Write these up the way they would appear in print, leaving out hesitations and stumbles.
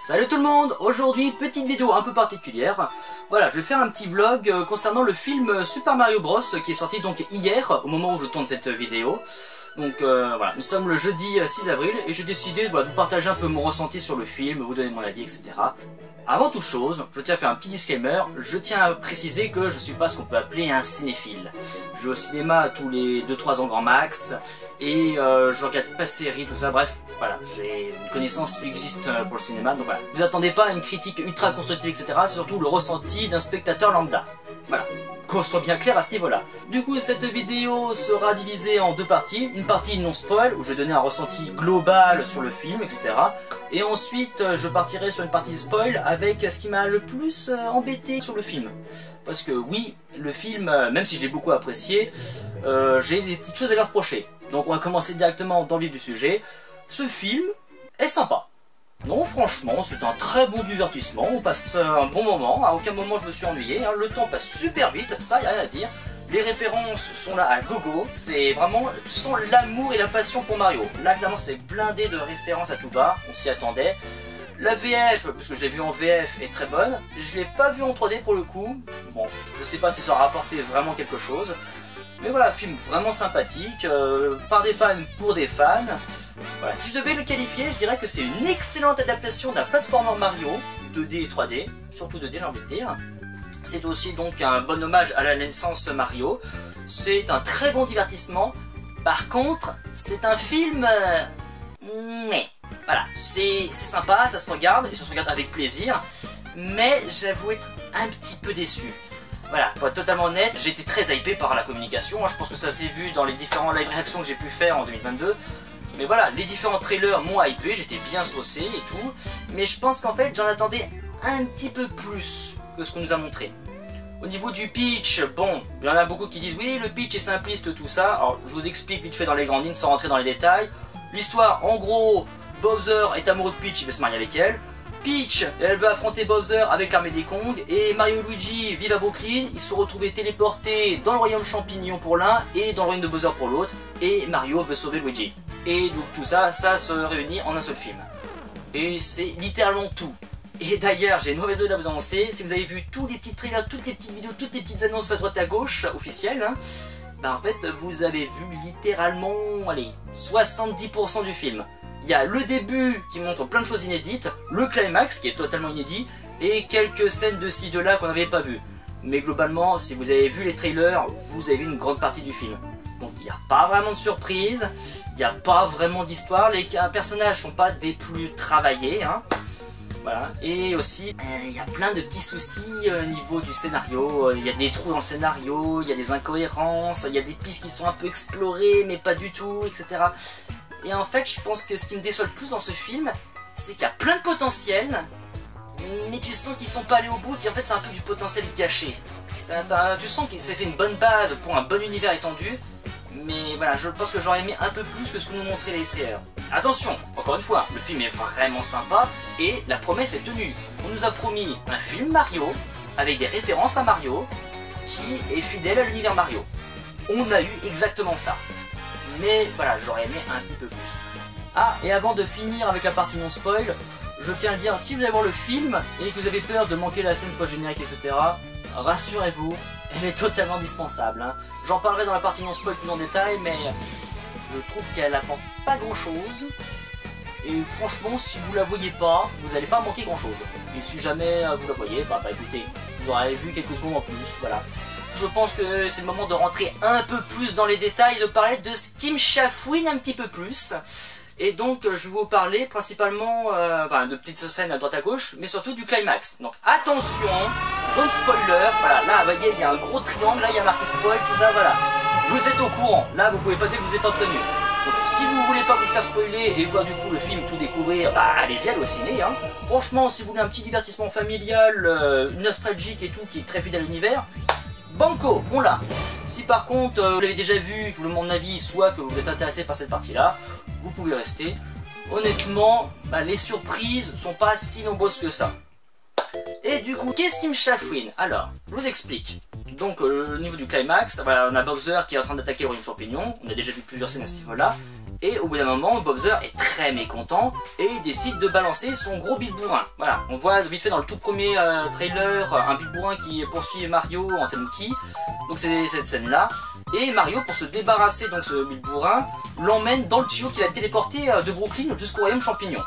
Salut tout le monde. Aujourd'hui, petite vidéo un peu particulière. Voilà, je vais faire un petit vlog concernant le film Super Mario Bros qui est sorti donc hier, au moment où je tourne cette vidéo. Donc voilà, nous sommes le jeudi 6 avril et j'ai décidé de vous partager un peu mon ressenti sur le film, vous donner mon avis, etc. Avant toute chose, je tiens à faire un petit disclaimer, je tiens à préciser que je suis pas ce qu'on peut appeler un cinéphile. Je vais au cinéma tous les 2-3 ans grand max, et je regarde pas de séries, tout ça, bref, voilà, j'ai une connaissance qui existe pour le cinéma, donc voilà. Vous attendez pas à une critique ultra constructive, etc., c'est surtout le ressenti d'un spectateur lambda. Voilà. Qu'on soit bien clair à ce niveau-là. Du coup, cette vidéo sera divisée en deux parties. Une partie non spoil, où je vais donner un ressenti global sur le film, etc. Et ensuite, je partirai sur une partie spoil avec ce qui m'a le plus embêté sur le film. Parce que oui, le film, même si je l'ai beaucoup apprécié, j'ai des petites choses à lui reprocher. Donc on va commencer directement dans le vif du sujet. Ce film est sympa. Non, franchement, c'est un très bon divertissement, on passe un bon moment, à aucun moment je me suis ennuyé, hein. Le temps passe super vite, ça y a rien à dire. Les références sont là à gogo, c'est vraiment, tu sens l'amour et la passion pour Mario. Là, clairement, c'est blindé de références à tout bas, on s'y attendait. La VF, parce que je l'ai vu en VF, est très bonne, je l'ai pas vu en 3D pour le coup, bon, je sais pas si ça aura apporté vraiment quelque chose. Mais voilà, film vraiment sympathique, par des fans pour des fans. Voilà, si je devais le qualifier, je dirais que c'est une excellente adaptation d'un platformer Mario, 2D et 3D, surtout 2D j'ai envie de dire. C'est aussi donc un bon hommage à la naissance Mario. C'est un très bon divertissement. Par contre, c'est un film... mais voilà, c'est sympa, ça se regarde, et ça se regarde avec plaisir. Mais j'avoue être un petit peu déçu. Voilà, pour être totalement honnête, j'ai été très hypé par la communication, je pense que ça s'est vu dans les différents live reactions que j'ai pu faire en 2022. Mais voilà, les différents trailers m'ont hypé, j'étais bien saucé et tout. Mais je pense qu'en fait, j'en attendais un petit peu plus que ce qu'on nous a montré. Au niveau du pitch, bon, il y en a beaucoup qui disent oui, le pitch est simpliste, tout ça. Alors, je vous explique vite fait dans les grandes lignes sans rentrer dans les détails. L'histoire, en gros, Bowser est amoureux de Peach, il veut se marier avec elle. Peach, elle veut affronter Bowser avec l'armée des Kong, et Mario et Luigi vivent à Brooklyn, ils se sont retrouvés téléportés dans le royaume champignon pour l'un et dans le royaume de Bowser pour l'autre, et Mario veut sauver Luigi. Et donc tout ça, ça se réunit en un seul film. Et c'est littéralement tout. Et d'ailleurs, j'ai une mauvaise nouvelle à vous annoncer, si vous avez vu tous les petits trailers, toutes les petites vidéos, toutes les petites annonces à droite à gauche, officielles, hein, bah en fait, vous avez vu littéralement, allez, 70% du film. Il y a le début qui montre plein de choses inédites, le climax qui est totalement inédit, et quelques scènes de ci de là qu'on n'avait pas vues. Mais globalement, si vous avez vu les trailers, vous avez vu une grande partie du film. Donc il n'y a pas vraiment de surprise, il n'y a pas vraiment d'histoire, les personnages sont pas des plus travaillés, hein. Voilà. Et aussi, il y a plein de petits soucis au niveau du scénario, il y a des trous dans le scénario, il y a des incohérences, il y a des pistes qui sont un peu explorées mais pas du tout, etc. Et en fait, je pense que ce qui me déçoit le plus dans ce film, c'est qu'il y a plein de potentiel, mais tu sens qu'ils sont pas allés au bout, et en fait c'est un peu du potentiel gâché. Tu sens qu'il s'est fait une bonne base pour un bon univers étendu, mais voilà, je pense que j'aurais aimé un peu plus que ce que nous montraient les trailers. Attention, encore une fois, le film est vraiment sympa, et la promesse est tenue. On nous a promis un film Mario, avec des références à Mario, qui est fidèle à l'univers Mario. On a eu exactement ça. Mais voilà, j'aurais aimé un petit peu plus. Ah, et avant de finir avec la partie non spoil, je tiens à le dire, si vous allez voir le film et que vous avez peur de manquer la scène post-générique, etc., rassurez-vous, elle est totalement indispensable, hein. J'en parlerai dans la partie non spoil plus en détail, mais je trouve qu'elle apporte pas grand-chose. Et franchement, si vous la voyez pas, vous n'allez pas manquer grand-chose. Et si jamais vous la voyez, bah écoutez, vous aurez vu quelques secondes en plus, voilà. Je pense que c'est le moment de rentrer un peu plus dans les détails, de parler de ce qui me chafouine un petit peu plus. Et donc je vais vous parler principalement de petites scènes à droite à gauche, mais surtout du climax. Donc attention, zone spoiler, voilà, là vous voyez il y a un gros triangle, là il y a marqué spoil, tout ça, voilà. Vous êtes au courant, là vous pouvez pas dire que je vous ai pas prévenu. Donc si vous voulez pas vous faire spoiler et voir du coup le film tout découvrir, bah allez-y, allez au ciné, hein. Franchement, si vous voulez un petit divertissement familial, nostalgique et tout, qui est très fidèle à l'univers, banco, on l'a. Si par contre vous l'avez déjà vu, que vous voulez mon avis, soit que vous êtes intéressé par cette partie-là, vous pouvez rester. Honnêtement, les surprises sont pas si nombreuses que ça. Et du coup, qu'est-ce qui me chafouine? Alors, je vous explique. Donc, au niveau du climax, voilà, on a Bowser qui est en train d'attaquer le royaume champignon. On a déjà vu plusieurs scènes à ce niveau-là. Et au bout d'un moment, Bowser est très mécontent et il décide de balancer son gros Big Bourrin. Voilà, on voit vite fait dans le tout premier trailer un Big Bourrin qui poursuit Mario en Tanuki. Donc c'est cette scène-là. Et Mario, pour se débarrasser donc ce Big Bourrin, l'emmène dans le tuyau qu'il a téléporté de Brooklyn jusqu'au royaume champignon.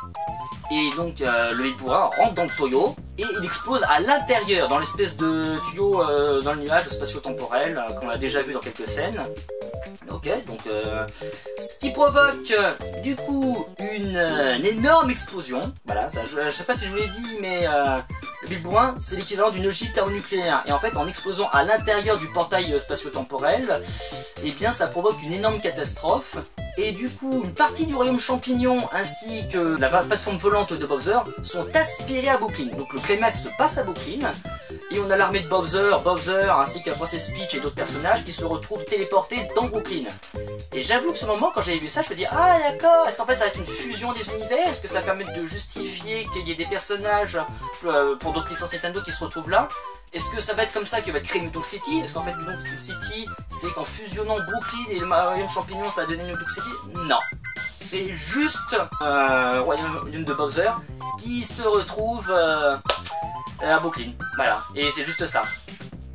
Et donc le Big Bourrin rentre dans le tuyau et il explose à l'intérieur, dans l'espèce de tuyau dans le nuage spatio-temporel qu'on a déjà vu dans quelques scènes. Ok, donc ce qui provoque du coup une énorme explosion. Voilà, ça, je sais pas si je vous l'ai dit, mais le Big Bourrin c'est l'équivalent d'une ogive thermonucléaire. Et en fait, en explosant à l'intérieur du portail spatio-temporel, eh bien ça provoque une énorme catastrophe. Et du coup, une partie du royaume champignon ainsi que la plateforme volante de Bowser sont aspirés à Brooklyn. Donc le climax se passe à Brooklyn. Et on a l'armée de Bowser ainsi que la princesse Peach et d'autres personnages qui se retrouvent téléportés dans Brooklyn. Et j'avoue que ce moment, quand j'avais vu ça, je me dis ah d'accord, est-ce qu'en fait ça va être une fusion des univers? Est-ce que ça va permettre de justifier qu'il y ait des personnages pour d'autres licences Nintendo qui se retrouvent là? Est-ce que ça va être comme ça que va être créé New Donk City? Est-ce qu'en fait New Donk City, c'est qu'en fusionnant Brooklyn et le royaume champignon, ça a donné New Donk City? Non. C'est juste royaume de Bowser qui se retrouve à Brooklyn. Voilà. Et c'est juste ça.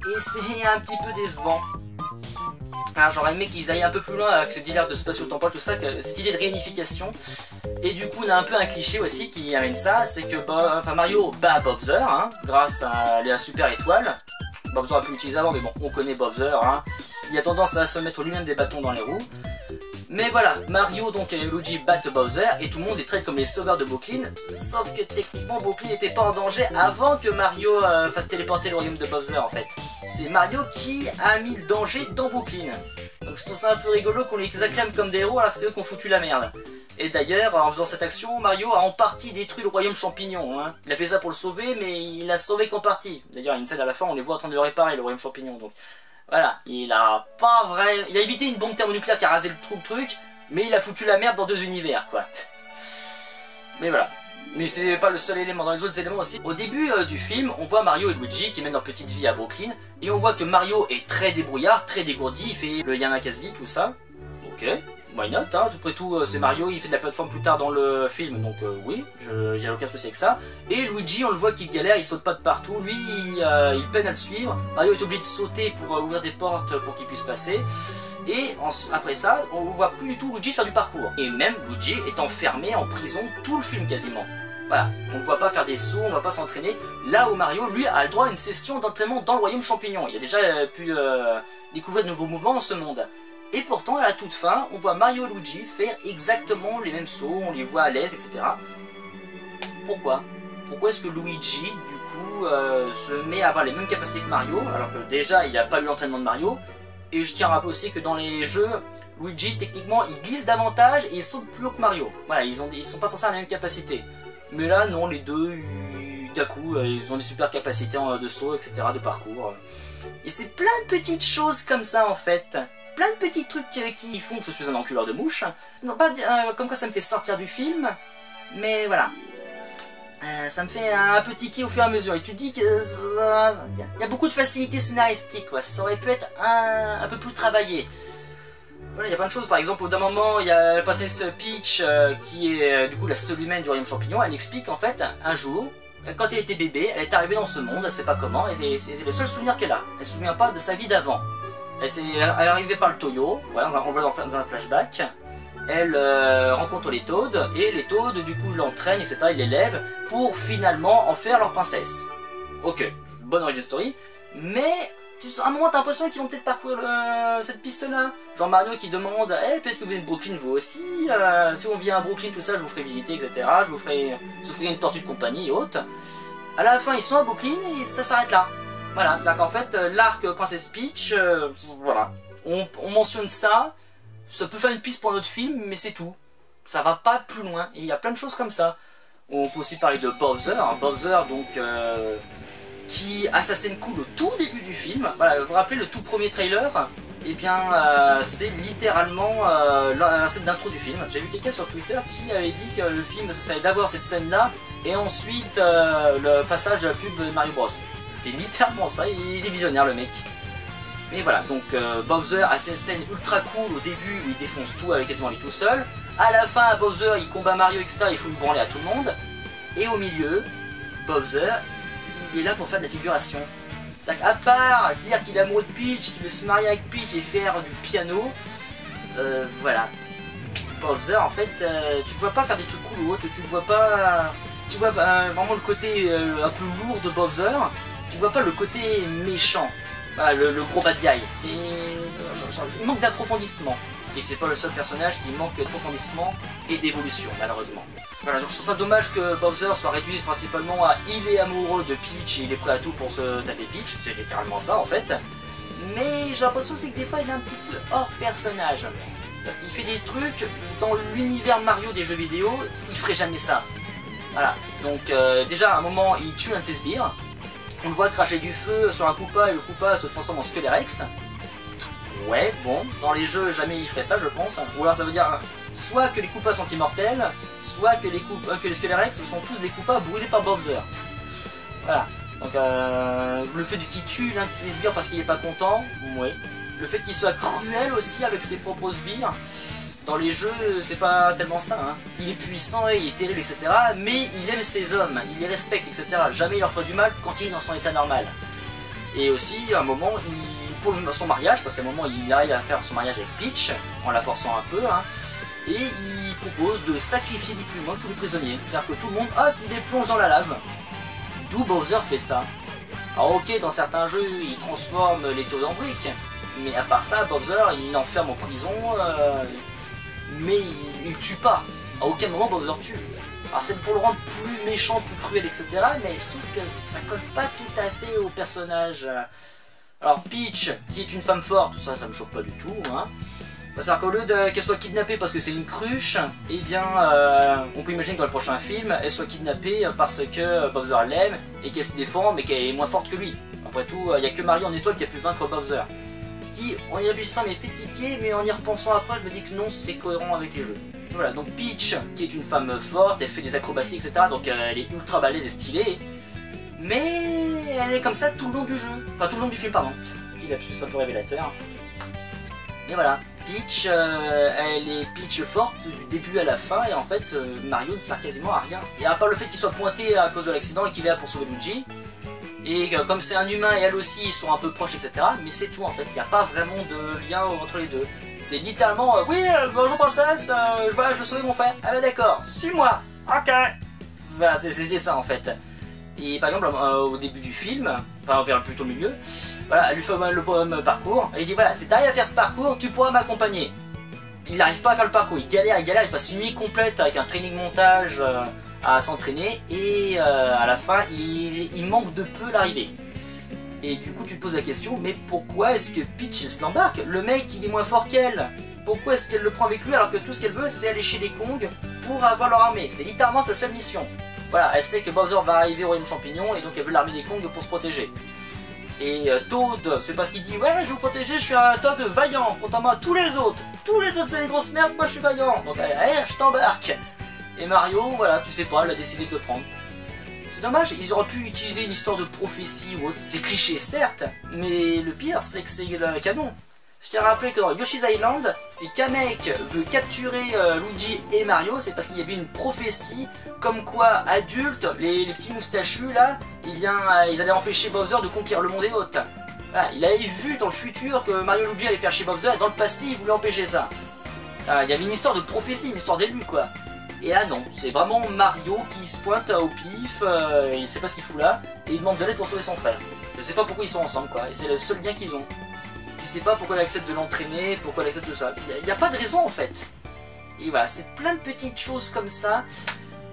Et c'est un petit peu décevant. Alors j'aurais aimé qu'ils aillent un peu plus loin avec cette idée de spatio-temporel, tout ça, cette idée de réunification. Et du coup on a un peu un cliché aussi qui amène ça, c'est que Mario bat Bowser, hein, grâce à la super étoile. Bowser a pu l'utiliser avant, mais bon, on connaît Bowser, hein. Il a tendance à se mettre lui-même des bâtons dans les roues. Mais voilà, Mario donc et Luigi battent Bowser et tout le monde les traite comme les sauveurs de Brooklyn, sauf que techniquement Brooklyn n'était pas en danger avant que Mario fasse téléporter le royaume de Bowser en fait. C'est Mario qui a mis le danger dans Brooklyn. Donc je trouve ça un peu rigolo qu'on les acclame comme des héros alors que c'est eux qui ont foutu la merde. Et d'ailleurs, en faisant cette action, Mario a en partie détruit le royaume champignon. Hein. Il a fait ça pour le sauver, mais il l'a sauvé qu'en partie. D'ailleurs, il y a une scène à la fin, on les voit en train de le réparer, le royaume champignon. Donc voilà, il a pas vrai... Il a évité une bombe thermonucléaire qui a rasé le truc, mais il a foutu la merde dans deux univers, quoi. Mais voilà. Mais c'est pas le seul élément, dans les autres éléments aussi. Au début du film, on voit Mario et Luigi qui mènent leur petite vie à Brooklyn, et on voit que Mario est très débrouillard, très dégourdi, il fait le Yamakasi, tout ça. Ok. Why not, hein, après tout c'est Mario, il fait de la plateforme plus tard dans le film, donc oui, j'ai aucun souci avec ça. Et Luigi, on le voit qu'il galère, il saute pas de partout, lui il peine à le suivre. Mario est obligé de sauter pour ouvrir des portes pour qu'il puisse passer. Et après ça, on ne voit plus du tout Luigi faire du parcours. Et même Luigi est enfermé en prison tout le film quasiment. Voilà, on ne voit pas faire des sauts, on ne va pas s'entraîner. Là où Mario, lui, a le droit à une session d'entraînement dans le royaume champignon. Il a déjà pu découvrir de nouveaux mouvements dans ce monde. Et pourtant, à la toute fin, on voit Mario et Luigi faire exactement les mêmes sauts, on les voit à l'aise, etc. Pourquoi? Pourquoi est-ce que Luigi, du coup, se met à avoir les mêmes capacités que Mario, alors que déjà, il n'a pas eu l'entraînement de Mario? Et je tiens à rappeler aussi que dans les jeux, Luigi, techniquement, il glisse davantage et il saute plus haut que Mario. Voilà, ils sont pas censés avoir la même capacité. Mais là, non, les deux, d'un coup, ils ont des super capacités de saut, etc., de parcours. Et c'est plein de petites choses comme ça, en fait. Plein de petits trucs qui font que je suis un enculeur de mouche. Non, pas comme quoi ça me fait sortir du film, mais voilà. Ça me fait un peu tiquer au fur et à mesure. Et tu te dis que y a beaucoup de facilité scénaristique, quoi. Ça aurait pu être un peu plus travaillé. Voilà, il y a plein de choses. Par exemple, d'un moment, il y a la princesse Peach qui est du coup la seule humaine du royaume champignon. Elle explique en fait un jour, quand elle était bébé, elle est arrivée dans ce monde, elle sait pas comment, et c'est le seul souvenir qu'elle a. Elle se souvient pas de sa vie d'avant. Elle est arrivée par le Toyo, voilà, on voit dans un flashback. Elle rencontre les Toads, et les Toads du coup l'entraînent, etc. Ils l'élèvent pour finalement en faire leur princesse. Ok, bonne origin story, mais à un moment t'as l'impression qu'ils vont peut-être parcourir cette piste-là. Genre Mario qui demande, peut-être que vous venez de Brooklyn vous aussi, si on vient à Brooklyn tout ça, je vous ferai visiter, etc. Je vous ferai une tortue de compagnie et autres. À la fin ils sont à Brooklyn et ça s'arrête là. Voilà, c'est-à-dire qu'en fait, l'arc Princess Peach, voilà, on mentionne ça, ça peut faire une piste pour un autre film, mais c'est tout. Ça va pas plus loin, et il y a plein de choses comme ça. On peut aussi parler de Bowser, hein, Bowser donc, qui assassine Cool au tout début du film. Voilà, vous vous rappelez le tout premier trailer? Eh bien, c'est littéralement la scène d'intro du film. J'ai vu quelqu'un sur Twitter qui avait dit que le film, ce serait d'abord cette scène-là, et ensuite le passage de la pub de Mario Bros. C'est littéralement ça, il est visionnaire le mec. Mais voilà, donc Bowser a cette scène ultra cool au début où il défonce tout avec quasiment lui tout seul. À la fin, Bowser il combat Mario, etc. Il fout une branlée à tout le monde. Et au milieu, Bowser, il est là pour faire de la figuration. C'est-à-dire qu'à part dire qu'il est amoureux de Peach, qu'il veut se marier avec Peach et faire du piano, voilà. Bowser, en fait, tu ne vois pas faire des trucs cool ou autre, tu vois pas... Tu vois vraiment le côté un peu lourd de Bowser, tu vois pas le côté méchant, le gros bad guy. Il manque d'approfondissement. Et c'est pas le seul personnage qui manque d'approfondissement et d'évolution, malheureusement. Voilà, donc je trouve ça dommage que Bowser soit réduit principalement à il est amoureux de Peach et il est prêt à tout pour se taper Peach, c'est littéralement ça en fait. Mais j'ai l'impression aussi que des fois il est un petit peu hors personnage. Parce qu'il fait des trucs dans l'univers Mario des jeux vidéo, il ferait jamais ça. Voilà, donc déjà à un moment il tue un de ses sbires, on le voit cracher du feu sur un Koopa et le Koopa se transforme en Skelerex. Ouais, bon, dans les jeux jamais il ferait ça je pense, ou alors ça veut dire soit que les Koopas sont immortels, soit que les Skelerex sont tous des Koopas brûlés par Bowser. Voilà, donc le fait qu'il tue l'un de ses sbires parce qu'il est pas content, ouais. Le fait qu'il soit cruel aussi avec ses propres sbires. Dans les jeux, c'est pas tellement ça, hein. Il est puissant et il est terrible, etc. Mais il aime ses hommes, il les respecte, etc. Jamais il leur fait du mal quand il est dans son état normal. Et aussi, à un moment, pour son mariage, parce qu'à un moment, il arrive à faire son mariage avec Peach, en la forçant un peu, hein, et il propose de sacrifier ni plus ni moins tous les prisonniers. C'est-à-dire que tout le monde, hop, il les plonge dans la lave. D'où Bowser fait ça. Alors ok, dans certains jeux, il transforme les taureaux en briques, mais à part ça, Bowser, il l'enferme en prison... mais il tue pas. À aucun moment Bowser tue. Alors c'est pour le rendre plus méchant, plus cruel, etc. Mais je trouve que ça colle pas tout à fait au personnage. Alors Peach, qui est une femme forte, tout ça, ça me choque pas du tout. Hein. C'est-à-dire qu'au lieu qu'elle soit kidnappée parce que c'est une cruche, eh bien, on peut imaginer que dans le prochain film, elle soit kidnappée parce que Bowser l'aime et qu'elle se défend, mais qu'elle est moins forte que lui. Après tout, il n'y a que Mario en étoile qui a pu vaincre Bowser. Ce qui, en y réfléchissant, m'est fait tiquer, mais en y repensant après, je me dis que non, c'est cohérent avec les jeux. Voilà, donc Peach, qui est une femme forte, elle fait des acrobaties, etc. Donc elle est ultra balèze et stylée. Mais elle est comme ça tout le long du jeu. Enfin, tout le long du film, pardon. Petit lapsus un peu révélateur. Mais voilà, Peach, elle est Peach forte du début à la fin, et en fait, Mario ne sert quasiment à rien. Et à part le fait qu'il soit pointé à cause de l'accident et qu'il est là pour sauver Luigi, et comme c'est un humain et elle aussi, ils sont un peu proches, etc. Mais c'est tout en fait, il n'y a pas vraiment de lien entre les deux. C'est littéralement, oui, bonjour princesse, je veux sauver mon frère. Ah bah d'accord, suis-moi, ok. Voilà, c'était ça en fait. Et par exemple, au début du film, enfin vers plutôt le milieu, voilà, elle lui fait le parcours, elle lui dit voilà, si t'arrives à faire ce parcours, tu pourras m'accompagner. Il n'arrive pas à faire le parcours, il galère, il passe une nuit complète avec un training montage à s'entraîner et à la fin il manque de peu l'arrivée. Et du coup tu te poses la question, mais pourquoi est-ce que Peach se l'embarque? Le mec il est moins fort qu'elle. Pourquoi est-ce qu'elle le prend avec lui alors que tout ce qu'elle veut c'est aller chez les Kong pour avoir leur armée? C'est littéralement sa seule mission. Voilà, elle sait que Bowser va arriver au royaume champignon et donc elle veut l'armée des Kong pour se protéger. Et Toad, c'est parce qu'il dit ouais je vais vous protéger, je suis un Toad vaillant, contrairement à tous les autres. Tous les autres c'est des grosses merdes, moi je suis vaillant. Donc allez, je t'embarque. Et Mario, voilà, tu sais pas, elle a décidé de le prendre. C'est dommage, ils auraient pu utiliser une histoire de prophétie ou autre. C'est cliché certes, mais le pire c'est que c'est le canon. Je tiens à rappeler que dans Yoshi's Island, si Kamek veut capturer Luigi et Mario, c'est parce qu'il y avait une prophétie comme quoi adultes, les petits moustachus là, eh bien ils allaient empêcher Bowser de conquérir le monde et autres. Voilà, il avait vu dans le futur que Mario et Luigi allaient faire chez Bowser et dans le passé il voulait empêcher ça. Il y avait une histoire de prophétie, une histoire d'élu quoi. Et là non, c'est vraiment Mario qui se pointe au pif, il sait pas ce qu'il fout là, et il demande de l'aide pour sauver son frère. Je sais pas pourquoi ils sont ensemble quoi, et c'est le seul lien qu'ils ont. Je sais pas pourquoi elle accepte de l'entraîner, pourquoi elle accepte de ça. Il n'y a pas de raison en fait. Et voilà, c'est plein de petites choses comme ça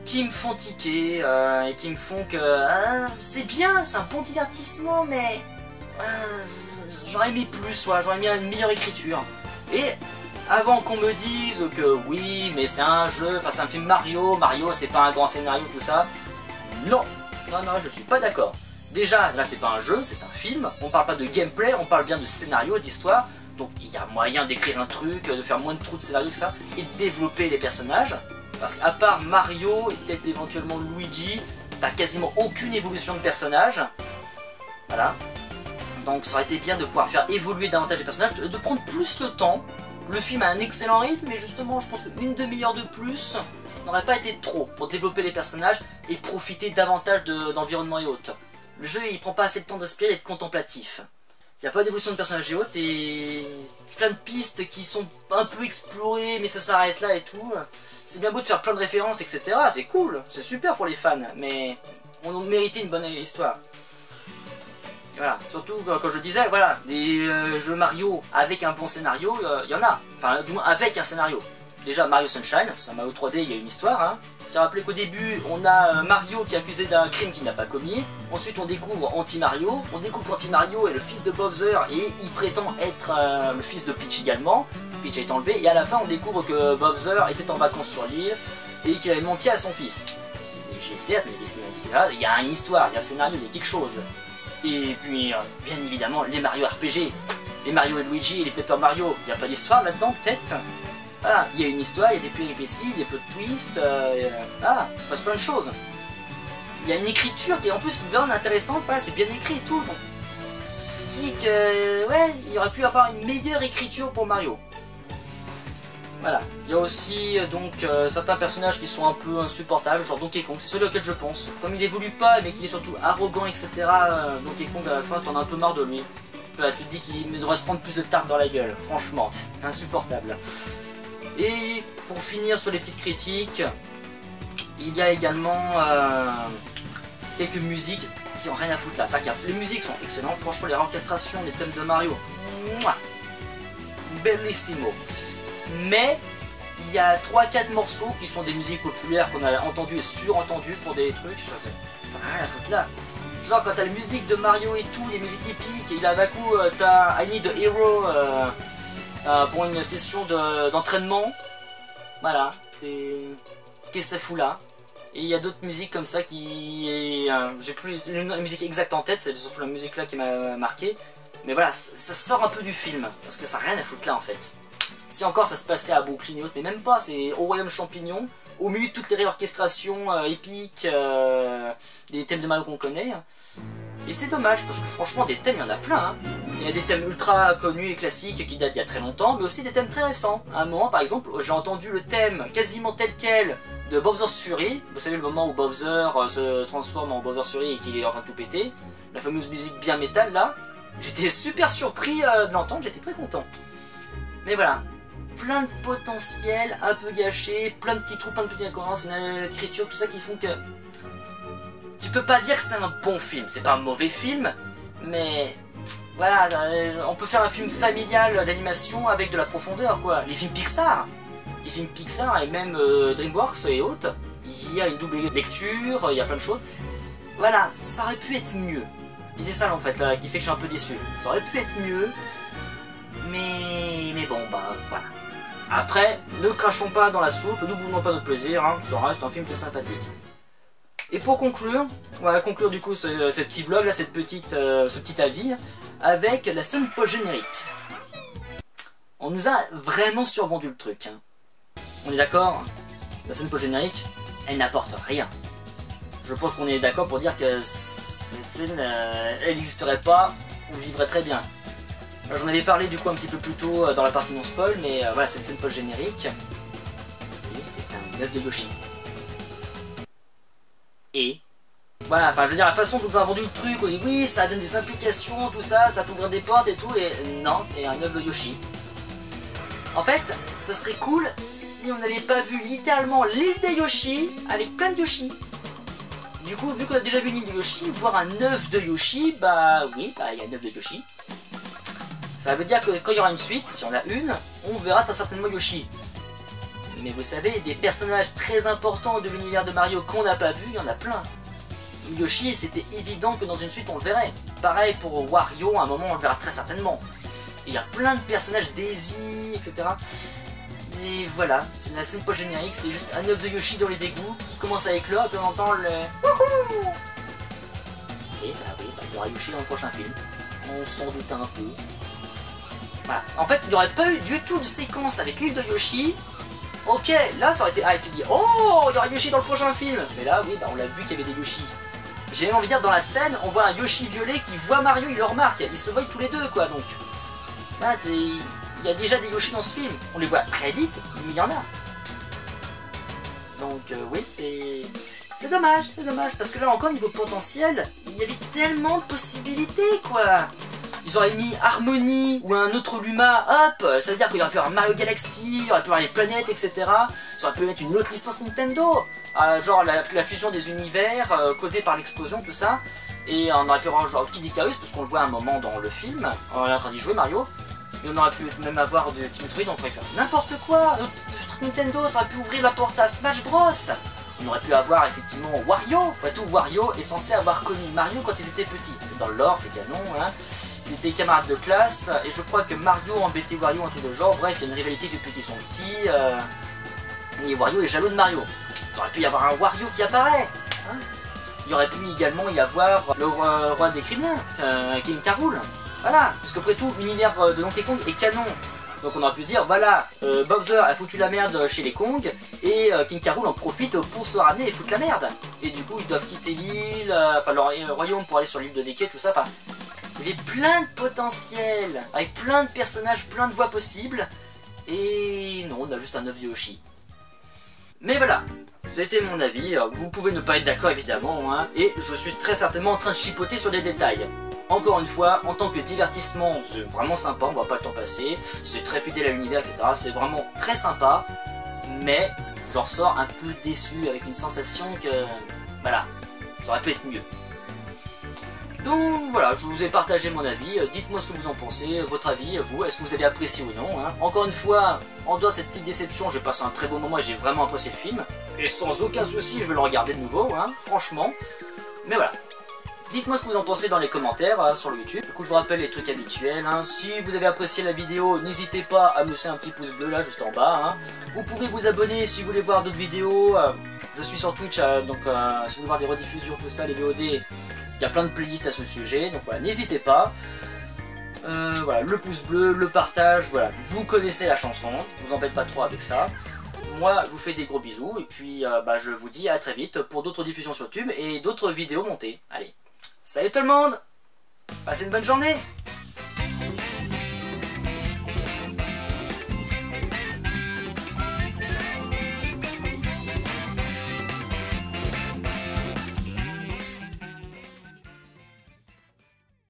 qui me font tiquer et qui me font que c'est bien, c'est un bon divertissement, mais j'aurais aimé plus, j'aurais aimé une meilleure écriture. Et avant qu'on me dise que oui, mais c'est un jeu, enfin c'est un film Mario, c'est pas un grand scénario, tout ça. Non, je suis pas d'accord. Déjà, là c'est pas un jeu, c'est un film, on parle pas de gameplay, on parle bien de scénario, d'histoire, donc il y a moyen d'écrire un truc, de faire moins de trous de scénario, tout ça, et de développer les personnages, parce qu'à part Mario et peut-être éventuellement Luigi, t'as quasiment aucune évolution de personnage, voilà, donc ça aurait été bien de pouvoir faire évoluer davantage les personnages, de prendre plus le temps, Le film a un excellent rythme, mais justement, je pense qu'une demi-heure de plus n'aurait pas été trop pour développer les personnages et profiter davantage d'environnement et autres. Le jeu, il prend pas assez de temps d'inspirer et d'être contemplatif. Il n'y a pas d'évolution de personnages et autres, et plein de pistes qui sont un peu explorées, mais ça s'arrête là et tout. C'est bien beau de faire plein de références, etc. C'est cool, c'est super pour les fans, mais on méritait une bonne histoire. Et voilà, surtout quand je disais, voilà, des jeux Mario avec un bon scénario, il y en a. Enfin, du moins avec un scénario. Déjà Mario Sunshine, c'est un Mario 3D, il y a une histoire, hein. Je tiens à rappeler qu'au début, on a Mario qui est accusé d'un crime qu'il n'a pas commis. Ensuite, on découvre Anti-Mario. On découvre qu'Anti-Mario est le fils de Bowser et il prétend être le fils de Peach également. Peach est enlevé. Et à la fin, on découvre que Bowser était en vacances sur l'île et qu'il avait menti à son fils. C'est léger, certes, mais il y a une histoire, il y a un scénario, il y a quelque chose. Et puis, bien évidemment, les Mario RPG. Les Mario et Luigi et les Paper Mario. Il n'y a pas d'histoire là-dedans, peut-être? Voilà, il y a une histoire, il y a des péripéties, des plot twists, voilà, il se passe plein de choses. Il y a une écriture qui est en plus bien intéressante, voilà, c'est bien écrit et tout. Donc, je dis que, ouais, il aurait pu avoir une meilleure écriture pour Mario. Voilà, il y a aussi donc certains personnages qui sont un peu insupportables, genre Donkey Kong, c'est celui auquel je pense. Comme il évolue pas, mais qu'il est surtout arrogant, etc., Donkey Kong à la fin, t'en as un peu marre de lui. Tu te dis qu'il devrait se prendre plus de tarte dans la gueule, franchement, insupportable. Et pour finir sur les petites critiques, il y a également quelques musiques qui ont rien à foutre là. Les musiques sont excellentes, franchement les orchestrations des thèmes de Mario, mouah, bellissimo. Mais il y a 3-4 morceaux qui sont des musiques populaires qu'on a entendues et surentendues pour des trucs, ça n'a rien à foutre là. Genre quand t'as la musique de Mario et tout, les musiques épiques, et là d'un coup t'as I Need a Hero pour une session d'entraînement. Voilà, qu'est-ce que ça fout là? Et il y a d'autres musiques comme ça qui... j'ai plus la musique exacte en tête, c'est surtout la musique là qui m'a marqué. Mais voilà, ça sort un peu du film, parce que ça n'a rien à foutre là en fait. Si encore ça se passait à Brooklyn et autres, mais même pas, c'est au Royaume Champignon, au milieu de toutes les réorchestrations épiques, des thèmes de Mario qu'on connaît. Et c'est dommage, parce que franchement des thèmes il y en a plein, hein. Il y a des thèmes ultra connus et classiques qui datent il y a très longtemps, mais aussi des thèmes très récents. À un moment par exemple, j'ai entendu le thème quasiment tel quel de Bowser's Fury. Vous savez le moment où Bowser se transforme en Bowser's Fury et qu'il est en train de tout péter. La fameuse musique bien métal là. J'étais super surpris de l'entendre, j'étais très content. Mais voilà, plein de potentiel, un peu gâché, plein de petits trous, plein de petites incohérences, une écriture, tout ça qui font que... Tu peux pas dire que c'est un bon film, c'est pas un mauvais film, mais... Voilà, on peut faire un film familial d'animation avec de la profondeur, quoi. Les films Pixar et même DreamWorks et autres, il y a une double lecture, il y a plein de choses. Voilà, ça aurait pu être mieux. Et c'est ça en fait là, qui fait que je suis un peu déçu. Ça aurait pu être mieux, mais bon, bah voilà. Après, ne crachons pas dans la soupe, ne boudons pas notre plaisir, hein, ça reste un film qui est sympathique. Et pour conclure, on va conclure du coup ce petit vlog là, ce petit avis, avec la scène post-générique. On nous a vraiment survendu le truc. Hein. On est d'accord? La scène post-générique, elle n'apporte rien. Je pense qu'on est d'accord pour dire que cette scène, elle n'existerait pas, on vivrait très bien. J'en avais parlé du coup un petit peu plus tôt dans la partie non spoil, mais voilà, cette scène post-générique, c'est un œuf de Yoshi. Et voilà, enfin je veux dire, la façon dont on a vendu le truc, on dit oui, ça donne des implications, tout ça, ça peut ouvrir des portes et tout, et non, c'est un œuf de Yoshi. En fait, ça serait cool si on n'avait pas vu littéralement l'île des Yoshi avec plein de Yoshi. Du coup, vu qu'on a déjà vu l'île de Yoshi, voir un œuf de Yoshi, bah oui, bah il y a un œuf de Yoshi. Ça veut dire que quand il y aura une suite, si on a une, on verra très certainement Yoshi. Mais vous savez, des personnages très importants de l'univers de Mario qu'on n'a pas vu, il y en a plein. Yoshi, c'était évident que dans une suite on le verrait. Pareil pour Wario, à un moment on le verra très certainement. Il y a plein de personnages, Daisy, etc. Et voilà, la scène post-générique, c'est juste un œuf de Yoshi dans les égouts qui commence à éclore, et puis on entend le... Wouhou! Et bah oui, bah, il y aura Yoshi dans le prochain film. On s'en doute un peu. Voilà. En fait, il n'y aurait pas eu du tout de séquence avec l'île de Yoshi. Ok, là ça aurait été... Ah, et tu dis, oh, il y aura Yoshi dans le prochain film. Mais là, oui, bah on l'a vu qu'il y avait des Yoshi. J'ai même envie de dire, dans la scène, on voit un Yoshi violet qui voit Mario, il le remarque. Ils se voient tous les deux, quoi, donc... Là, il il y a déjà des Yoshi dans ce film. On les voit très vite, mais il y en a. Donc oui, c'est dommage, parce que là encore, niveau potentiel, il y avait tellement de possibilités, quoi. Ils auraient mis Harmony ou un autre Luma, hop, ça veut dire qu'il y aurait pu avoir Mario Galaxy, il y aurait pu avoir les planètes, etc. Ils auraient pu mettre une autre licence Nintendo, genre la fusion des univers causée par l'explosion, tout ça. Et on aurait pu avoir genre Kid Icarus, parce qu'on le voit à un moment dans le film, on est en train d'y jouer Mario. Et on aurait pu même avoir de King Toy, on pourrait faire n'importe quoi. Nintendo, ça aurait pu ouvrir la porte à Smash Bros. On aurait pu avoir effectivement Wario. Après tout, Wario est censé avoir connu Mario quand ils étaient petits. C'est dans le lore, c'est canon, hein. Ils étaient camarades de classe, et je crois que Mario embêtait Wario, un truc de genre. Bref, il y a une rivalité depuis qu'ils sont petits. Et Wario est jaloux de Mario. Il aurait pu y avoir un Wario qui apparaît, hein. Il aurait pu également y avoir le roi des criminels, King K. Rool. Voilà, parce qu'après tout, l'univers de Donkey Kong est canon. Donc on aurait pu se dire, voilà, Bowser a foutu la merde chez les Kong, et King K. Rool en profite pour se ramener et foutre la merde. Et du coup, ils doivent quitter l'île, enfin leur royaume pour aller sur l'île de Decay, tout ça, enfin... Il y avait plein de potentiel, avec plein de personnages, plein de voies possibles, et non, on a juste un œuf Yoshi. Mais voilà, c'était mon avis, vous pouvez ne pas être d'accord évidemment, hein, et je suis très certainement en train de chipoter sur des détails. Encore une fois, en tant que divertissement, c'est vraiment sympa, on voit pas le temps passer, c'est très fidèle à l'univers, etc. C'est vraiment très sympa, mais j'en ressors un peu déçu avec une sensation que, voilà, ça aurait pu être mieux. Donc voilà, je vous ai partagé mon avis, dites-moi ce que vous en pensez, votre avis, vous, est-ce que vous avez apprécié ou non, hein. Encore une fois, en dehors de cette petite déception, j'ai passé un très bon moment et j'ai vraiment apprécié le film, et sans aucun souci, je vais le regarder de nouveau, hein, franchement, mais voilà. Dites-moi ce que vous en pensez dans les commentaires sur le YouTube. Du coup, je vous rappelle les trucs habituels, hein. Si vous avez apprécié la vidéo, n'hésitez pas à me laisser un petit pouce bleu là, juste en bas, hein. Vous pouvez vous abonner si vous voulez voir d'autres vidéos. Je suis sur Twitch, donc si vous voulez voir des rediffusions, tout ça, les VOD, il y a plein de playlists à ce sujet. Donc voilà, n'hésitez pas. Voilà, le pouce bleu, le partage, voilà. Vous connaissez la chanson, je vous embête pas trop avec ça. Moi, je vous fais des gros bisous, et puis je vous dis à très vite pour d'autres diffusions sur YouTube et d'autres vidéos montées. Allez. Salut tout le monde! Passez une bonne journée!